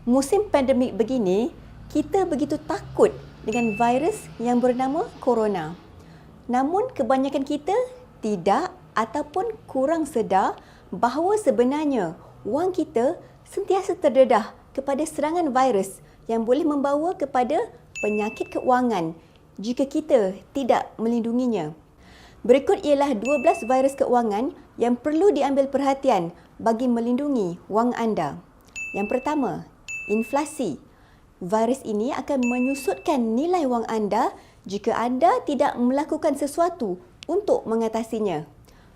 Musim pandemik begini, kita begitu takut dengan virus yang bernama corona. Namun kebanyakan kita tidak ataupun kurang sedar bahawa sebenarnya wang kita sentiasa terdedah kepada serangan virus yang boleh membawa kepada penyakit keuangan jika kita tidak melindunginya. Berikut ialah 12 virus keuangan yang perlu diambil perhatian bagi melindungi wang anda. Yang pertama, inflasi. Virus ini akan menyusutkan nilai wang anda jika anda tidak melakukan sesuatu untuk mengatasinya.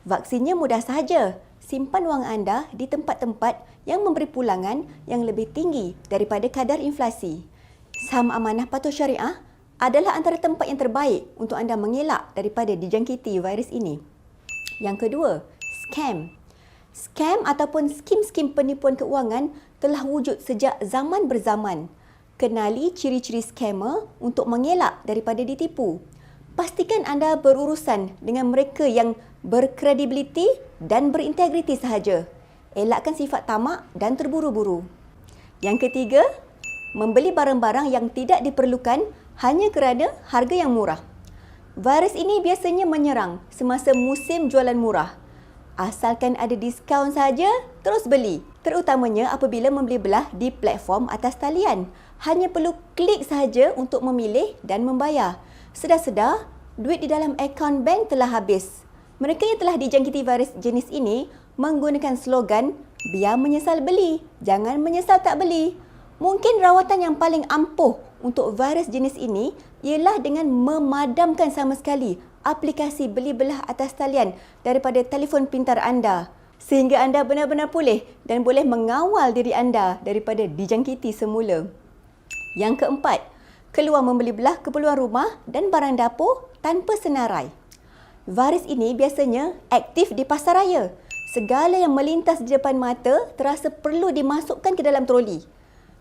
Vaksinnya mudah sahaja. Simpan wang anda di tempat-tempat yang memberi pulangan yang lebih tinggi daripada kadar inflasi. Saham amanah patuh syariah adalah antara tempat yang terbaik untuk anda mengelak daripada dijangkiti virus ini. Yang kedua, scam. Scam ataupun skim-skim penipuan keuangan telah wujud sejak zaman berzaman. Kenali ciri-ciri scammer untuk mengelak daripada ditipu. Pastikan anda berurusan dengan mereka yang berkredibiliti dan berintegriti sahaja. Elakkan sifat tamak dan terburu-buru. Yang ketiga, membeli barang-barang yang tidak diperlukan hanya kerana harga yang murah. Virus ini biasanya menyerang semasa musim jualan murah. Asalkan ada diskaun saja, terus beli. Terutamanya apabila membeli belah di platform atas talian. Hanya perlu klik sahaja untuk memilih dan membayar. Sedar-sedar, duit di dalam akaun bank telah habis. Mereka yang telah dijangkiti virus jenis ini menggunakan slogan, biar menyesal beli, jangan menyesal tak beli. Mungkin rawatan yang paling ampuh untuk virus jenis ini ialah dengan memadamkan sama sekali aplikasi beli belah atas talian daripada telefon pintar anda sehingga anda benar-benar pulih dan boleh mengawal diri anda daripada dijangkiti semula. Yang keempat, keluar membeli belah keperluan rumah dan barang dapur tanpa senarai. Virus ini biasanya aktif di pasar raya. Segala yang melintas di depan mata terasa perlu dimasukkan ke dalam troli.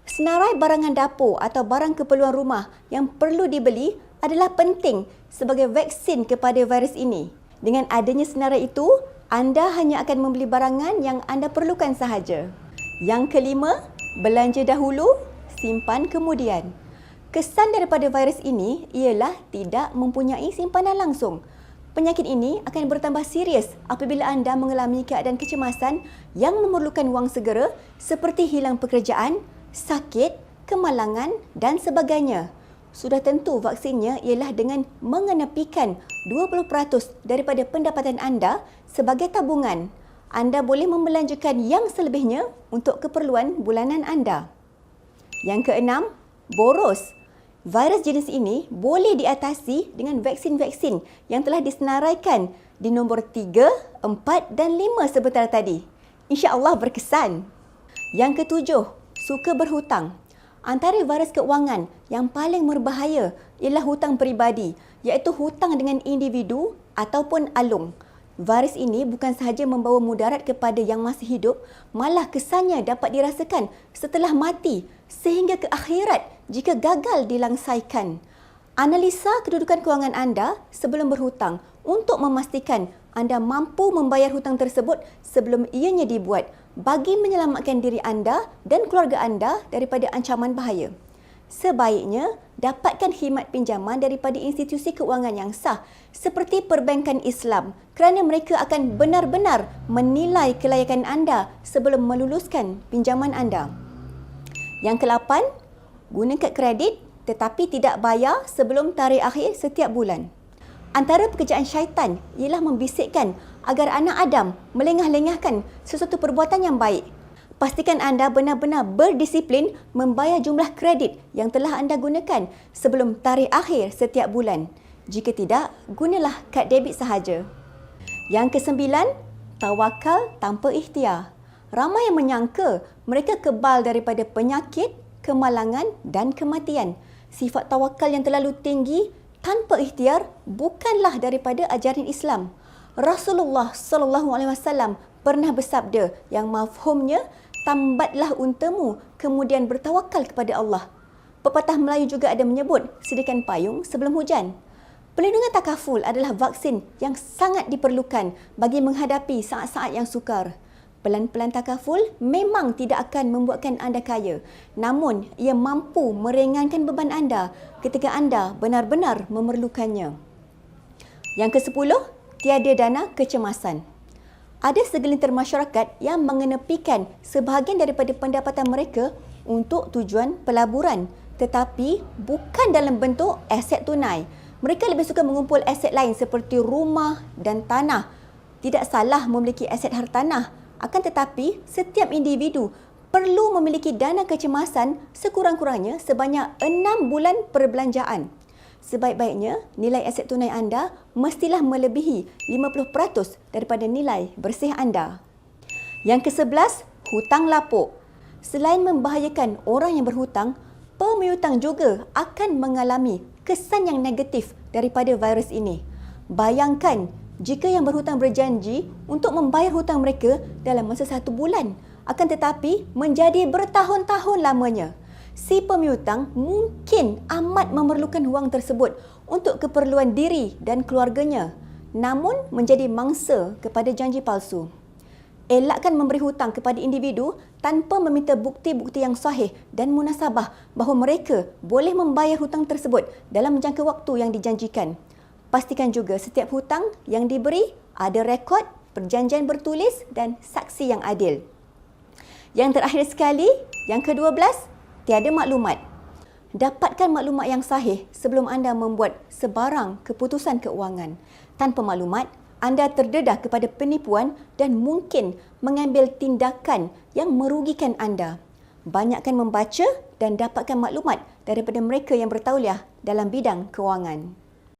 Senarai barangan dapur atau barang keperluan rumah yang perlu dibeli adalah penting sebagai vaksin kepada virus ini. Dengan adanya senarai itu, anda hanya akan membeli barangan yang anda perlukan sahaja. Yang kelima, belanja dahulu, simpan kemudian. Kesan daripada virus ini ialah tidak mempunyai simpanan langsung. Penyakit ini akan bertambah serius apabila anda mengalami keadaan kecemasan yang memerlukan wang segera seperti hilang pekerjaan, sakit, kemalangan dan sebagainya. Sudah tentu vaksinnya ialah dengan mengenepikan 20% daripada pendapatan anda sebagai tabungan. Anda boleh membelanjakan yang selebihnya untuk keperluan bulanan anda. Yang keenam, boros. Virus jenis ini boleh diatasi dengan vaksin-vaksin yang telah disenaraikan di nombor 3, 4 dan 5 sebentar tadi. InsyaAllah berkesan. Yang ketujuh, suka berhutang. Antara virus keuangan yang paling berbahaya ialah hutang peribadi, iaitu hutang dengan individu ataupun alung. Virus ini bukan sahaja membawa mudarat kepada yang masih hidup, malah kesannya dapat dirasakan setelah mati sehingga ke akhirat jika gagal dilangsaikan. Analisa kedudukan kewangan anda sebelum berhutang untuk memastikan anda mampu membayar hutang tersebut sebelum ianya dibuat bagi menyelamatkan diri anda dan keluarga anda daripada ancaman bahaya. Sebaiknya dapatkan khidmat pinjaman daripada institusi keuangan yang sah seperti perbankan Islam kerana mereka akan benar-benar menilai kelayakan anda sebelum meluluskan pinjaman anda. Yang ke-8, guna kad kredit tetapi tidak bayar sebelum tarikh akhir setiap bulan. Antara pekerjaan syaitan ialah membisikkan agar anak Adam melengah-lengahkan sesuatu perbuatan yang baik. Pastikan anda benar-benar berdisiplin membayar jumlah kredit yang telah anda gunakan sebelum tarikh akhir setiap bulan. Jika tidak, gunalah kad debit sahaja. Yang ke-9, tawakal tanpa ikhtiar. Ramai yang menyangka mereka kebal daripada penyakit, kemalangan dan kematian. Sifat tawakal yang terlalu tinggi tanpa ikhtiar bukanlah daripada ajaran Islam. Rasulullah SAW pernah bersabda yang mafhumnya, tambatlah untamu kemudian bertawakal kepada Allah. Pepatah Melayu juga ada menyebut, sediakan payung sebelum hujan. Perlindungan takaful adalah vaksin yang sangat diperlukan bagi menghadapi saat-saat yang sukar. Pelan-pelan takaful memang tidak akan membuatkan anda kaya, namun ia mampu meringankan beban anda ketika anda benar-benar memerlukannya. Yang ke-10, tiada dana kecemasan. Ada segelintir masyarakat yang mengenepikan sebahagian daripada pendapatan mereka untuk tujuan pelaburan, tetapi bukan dalam bentuk aset tunai. Mereka lebih suka mengumpul aset lain seperti rumah dan tanah. Tidak salah memiliki aset hartanah, akan tetapi setiap individu perlu memiliki dana kecemasan sekurang-kurangnya sebanyak 6 bulan perbelanjaan. Sebaik-baiknya, nilai aset tunai anda mestilah melebihi 50% daripada nilai bersih anda. Yang ke-11, hutang lapuk. Selain membahayakan orang yang berhutang, pemiutang juga akan mengalami kesan yang negatif daripada virus ini. Bayangkan jika yang berhutang berjanji untuk membayar hutang mereka dalam masa 1 bulan, akan tetapi menjadi bertahun-tahun lamanya. Si pemiutang mungkin amat memerlukan wang tersebut untuk keperluan diri dan keluarganya, namun menjadi mangsa kepada janji palsu. Elakkan memberi hutang kepada individu tanpa meminta bukti-bukti yang sahih dan munasabah bahawa mereka boleh membayar hutang tersebut dalam jangka waktu yang dijanjikan. Pastikan juga setiap hutang yang diberi ada rekod, perjanjian bertulis dan saksi yang adil. Yang terakhir sekali, yang ke-12, tiada maklumat. Dapatkan maklumat yang sahih sebelum anda membuat sebarang keputusan keuangan. Tanpa maklumat, anda terdedah kepada penipuan dan mungkin mengambil tindakan yang merugikan anda. Banyakkan membaca dan dapatkan maklumat daripada mereka yang bertauliah dalam bidang kewangan.